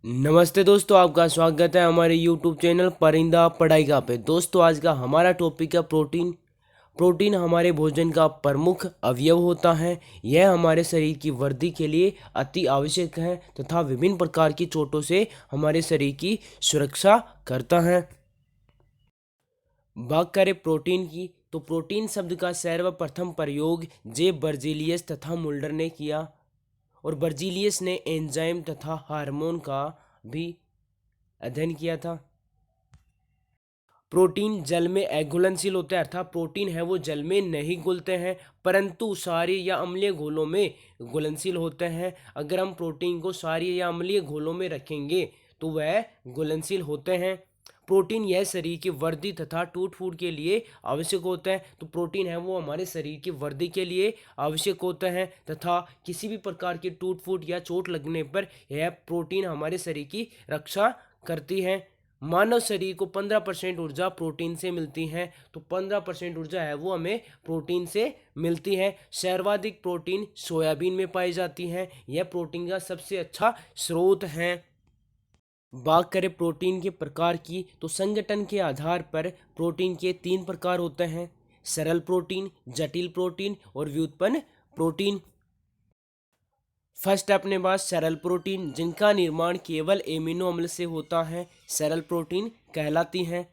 नमस्ते दोस्तों, आपका स्वागत है हमारे यूट्यूब चैनल परिंदा पढ़ाई पे। दोस्तों, आज का हमारा टॉपिक है प्रोटीन। प्रोटीन हमारे भोजन का प्रमुख अवयव होता है। यह हमारे शरीर की वृद्धि के लिए अति आवश्यक है तथा विभिन्न प्रकार की चोटों से हमारे शरीर की सुरक्षा करता है। बात करें प्रोटीन की, तो प्रोटीन शब्द का सर्वप्रथम प्रयोग जे बर्जीलियस तथा मुल्डर ने किया और बर्जीलियस ने एंजाइम तथा हार्मोन का भी अध्ययन किया था। प्रोटीन जल में अघुलनशील होते हैं, अर्थात प्रोटीन है वो जल में नहीं घुलते हैं परंतु क्षारीय या अम्लीय घोलों में घुलनशील होते हैं। अगर हम प्रोटीन को क्षारीय या अम्लीय घोलों में रखेंगे तो वह घुलनशील होते हैं। प्रोटीन यह शरीर की वृद्धि तथा टूट फूट के लिए आवश्यक होता है। तो प्रोटीन है वो हमारे शरीर की वृद्धि के लिए आवश्यक होता है तथा किसी भी प्रकार की टूट फूट या चोट लगने पर यह प्रोटीन हमारे शरीर की रक्षा करती है। मानव शरीर को 15% ऊर्जा प्रोटीन से मिलती है। तो 15% ऊर्जा है वो हमें प्रोटीन से मिलती है। सर्वाधिक प्रोटीन सोयाबीन में पाई जाती है। यह प्रोटीन का सबसे अच्छा स्रोत है। बात करें प्रोटीन के प्रकार की, तो संगठन के आधार पर प्रोटीन के 3 प्रकार होते हैं: सरल प्रोटीन, जटिल प्रोटीन और व्युत्पन्न प्रोटीन। फर्स्ट अपने पास सरल प्रोटीन, जिनका निर्माण केवल एमिनो अम्ल से होता है, सरल प्रोटीन कहलाती हैं।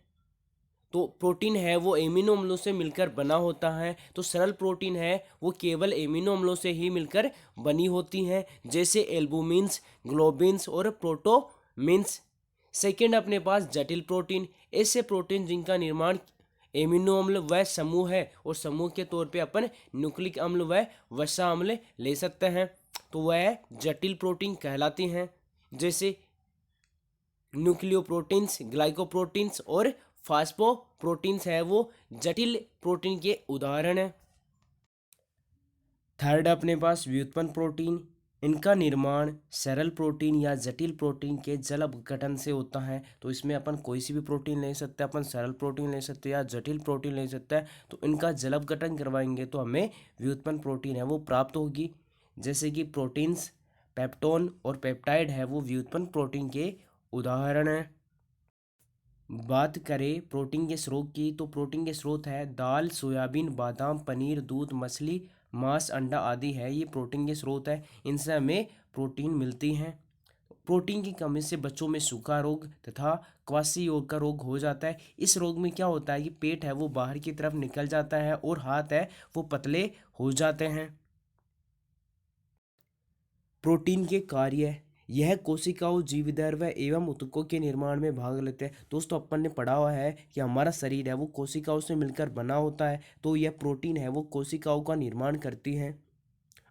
तो प्रोटीन है वो एमिनो अम्लों से मिलकर बना होता है। तो सरल प्रोटीन है वो केवल एमिनो अम्लों से ही मिलकर बनी होती हैं, जैसे एल्बुमिन्स, ग्लोबिन्स और प्रोटोमिन्स। सेकेंड अपने पास जटिल प्रोटीन, ऐसे प्रोटीन जिनका निर्माण एमिनो अम्ल व समूह है और समूह के तौर पे अपन न्यूक्लिक अम्ल व वसा अम्ल ले सकते हैं, तो वह जटिल प्रोटीन कहलाती हैं, जैसे न्यूक्लियोप्रोटीन्स, ग्लाइकोप्रोटीन्स और फास्फोप्रोटीन्स है वो जटिल प्रोटीन के उदाहरण हैं। थर्ड अपने पास व्युत्पन्न प्रोटीन, इनका निर्माण सरल प्रोटीन या जटिल प्रोटीन के जल अपघटन से होता है। तो इसमें अपन कोई सी भी प्रोटीन ले सकते हैं, अपन सरल प्रोटीन ले सकते हैं या जटिल प्रोटीन ले सकते हैं। तो इनका जल अपघटन करवाएंगे तो हमें व्युत्पन्न प्रोटीन है वो प्राप्त होगी, जैसे कि प्रोटीन्स, पेप्टोन और पेप्टाइड है वो व्युत्पन्न प्रोटीन के उदाहरण हैं। बात करें प्रोटीन के स्रोत की, तो प्रोटीन के स्रोत है दाल, सोयाबीन, बादाम, पनीर, दूध, मछली, मांस, अंडा आदि है, ये प्रोटीन के स्रोत है। इनसे हमें प्रोटीन मिलती हैं। प्रोटीन की कमी से बच्चों में सूखा रोग तथा क्वासी का रोग हो जाता है। इस रोग में क्या होता है कि पेट है वो बाहर की तरफ निकल जाता है और हाथ है वो पतले हो जाते हैं। प्रोटीन के कार्य, यह कोशिकाओं, जीवदर्भ एवं ऊतकों के निर्माण में भाग लेते हैं। दोस्तों, अपन ने पढ़ा हुआ है कि हमारा शरीर है वो कोशिकाओं से मिलकर बना होता है। तो यह प्रोटीन है वो कोशिकाओं का निर्माण करती है,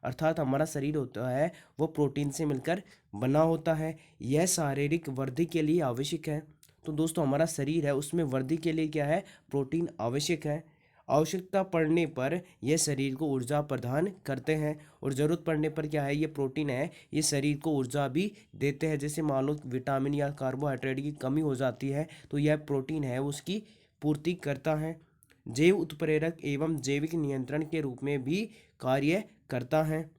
अर्थात हमारा शरीर होता है वो प्रोटीन से मिलकर बना होता है। यह शारीरिक वृद्धि के लिए आवश्यक है। तो दोस्तों, हमारा शरीर है उसमें वृद्धि के लिए क्या है, प्रोटीन आवश्यक है। आवश्यकता पड़ने पर यह शरीर को ऊर्जा प्रदान करते हैं और ज़रूरत पड़ने पर क्या है, ये प्रोटीन है ये शरीर को ऊर्जा भी देते हैं। जैसे मान लो विटामिन या कार्बोहाइड्रेट की कमी हो जाती है तो यह प्रोटीन है उसकी पूर्ति करता है। जैव उत्प्रेरक एवं जैविक नियंत्रण के रूप में भी कार्य करता है।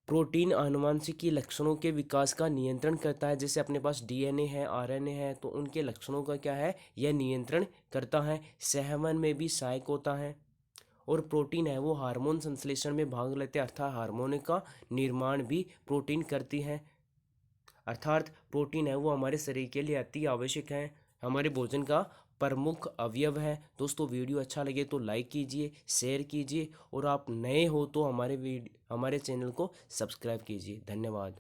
प्रोटीन आनुवंशिकी लक्षणों के विकास का नियंत्रण करता है। जैसे अपने पास डीएनए है, आरएनए है, तो उनके लक्षणों का क्या है, यह नियंत्रण करता है। सेहवन में भी सहायक होता है। और प्रोटीन है वो हार्मोन संश्लेषण में भाग लेते हैं, अर्थात हार्मोन का निर्माण भी प्रोटीन करती है। अर्थात प्रोटीन है वो हमारे शरीर के लिए अति आवश्यक है, हमारे भोजन का प्रमुख अवयव है। दोस्तों, वीडियो अच्छा लगे तो लाइक कीजिए, शेयर कीजिए और आप नए हो तो हमारे चैनल को सब्सक्राइब कीजिए। धन्यवाद।